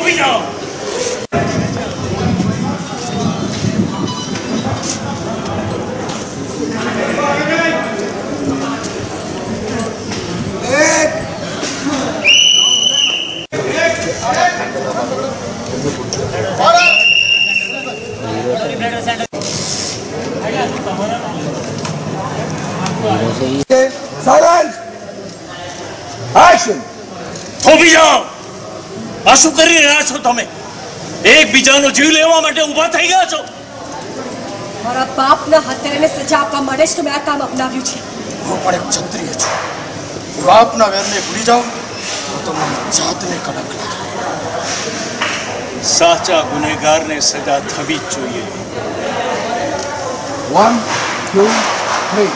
भी जाओ। Silence! Action! થોભી જાઓ। આ શું કરી રહ્યા છો તમે? એકબીજાનો જીવ લેવા માટે ઊભા થઈ ગયા છો। મારા બાપના હત્યાને સજા આપવા માટે જ તમે આ કામ અપનાવ્યું છે। હું પણ એક ક્ષત્રિય છું। બાપના વેરને ભૂલી જાઓ તો તમારી જાતને કડક લાગે। સાચા ગુનેગારને સજા થવી જ જોઈએ। 1, 2, 3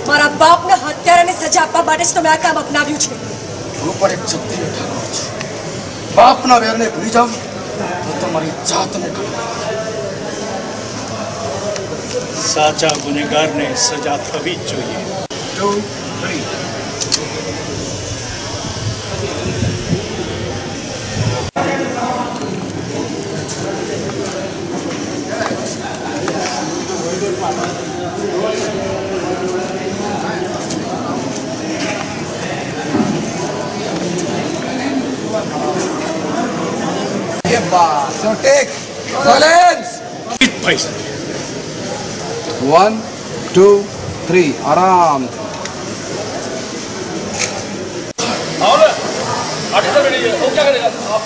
મારા બાપના હત્યાને સજા આપવા માટે જ તમે આ કામ અપનાવ્યું છે। હું પણ એક ક્ષત્રિય ઠાકોર છું। બાપના વેરને ભૂલી જાઓ તો તમારી જાતને કડક લાગે। સાચા ગુનેગારને સજા થવી જ જોઈએ। 2, 3 So take silence. 1, 2, 3 आराम। वो क्या करेगा आप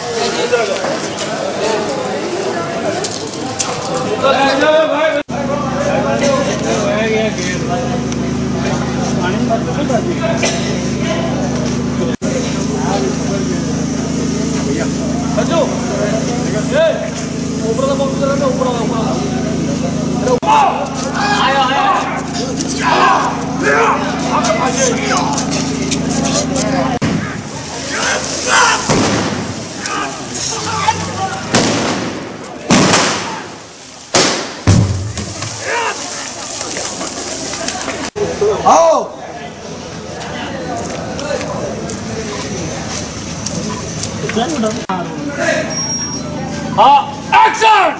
आओ एक्शन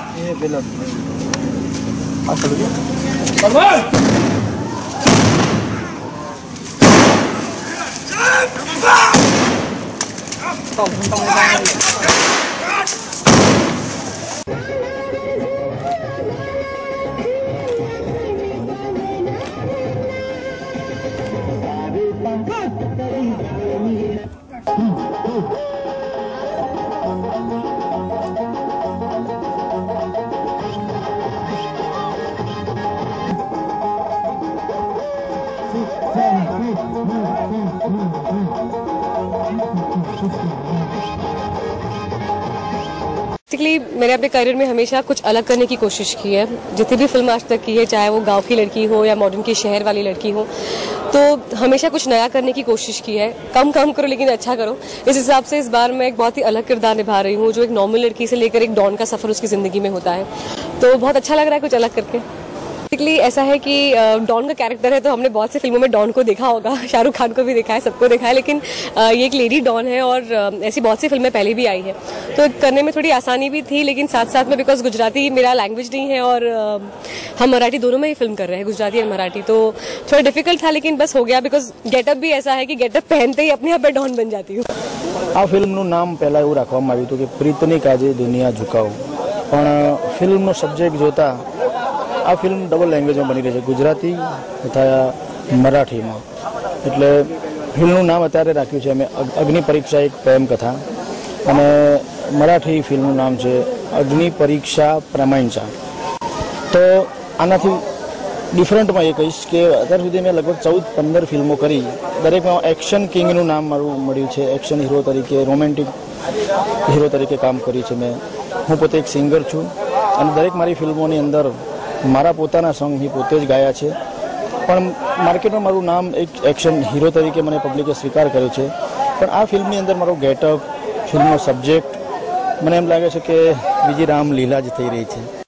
मैंने अपने करियर में हमेशा कुछ अलग करने की कोशिश की है। जितनी भी फिल्म आज तक की है, चाहे वो गांव की लड़की हो या मॉडर्न की शहर वाली लड़की हो, तो हमेशा कुछ नया करने की कोशिश की है। कम काम करो लेकिन अच्छा करो। इस हिसाब से इस बार मैं एक बहुत ही अलग किरदार निभा रही हूँ, जो एक नॉर्मल लड़की से लेकर एक डॉन का सफर उसकी जिंदगी में होता है। तो बहुत अच्छा लग रहा है कुछ अलग करके। बेसिकली ऐसा है कि डॉन का कैरेक्टर है, तो हमने बहुत सी फिल्मों में डॉन को देखा होगा, शाहरुख खान को भी देखा है, सबको देखा है, लेकिन ये एक लेडी डॉन है और ऐसी बहुत सी फिल्में पहले भी आई है, तो करने में थोड़ी आसानी भी थी। लेकिन साथ साथ में बिकॉज गुजराती मेरा लैंग्वेज नहीं है और हम मराठी दोनों में ही फिल्म कर रहे हैं, गुजराती और मराठी, तो थोड़ा डिफिकल्ट था, लेकिन बस हो गया। बिकॉज गेटअप भी ऐसा है कि गेटअप पहनते ही अपने आप में डॉन बन जाती हूँ। आ फिल्मનું નામ પહેલા એવું રાખવામાં આવ્યું હતું કે પ્રીતની કાજે દુનિયા ઝુકાવો, પણ ફિલ્મનો સબ્જેક્ટ જોતા આ ફિલ્મ ડબલ લેંગ્વેજમાં બની રહી છે, ગુજરાતી તથા મરાઠીમાં। એટલે ફિલ્મનું નામ અત્યારે રાખ્યું છે અમે અગ્નિ પરીક્ષા એક પ્રેમ કથા, અને મરાઠી ફિલ્મનું નામ છે અગ્નિ પરીક્ષા પ્રમાણિકા। તો આનાથી ડિફરન્ટમાં એ કહીશ કે અત્યાર સુધી મેં લગભગ 14-15 ફિલ્મો કરી, દરેકમાં એક્શન કિંગનું નામ મારું મળ્યું છે, એક્શન હીરો તરીકે, રોમેન્ટિક હીરો તરીકે કામ કર્યું છે મેં। હું પોતે એક સિંગર છું અને દરેક મારી ફિલ્મોની અંદર મારા પોતાના સોંગ હું પોતે જ ગાયા છે, પણ માર્કેટમાં મારું નામ એક એક્શન હીરો તરીકે મને પબ્લિકે સ્વીકાર કર્યો છે। પણ આ ફિલ્મની અંદર મારો ગેટઅપ, ફિલ્મનો સબ્જેક્ટ મને એમ લાગે છે કે બીજી રામલીલા જ થઈ રહી છે।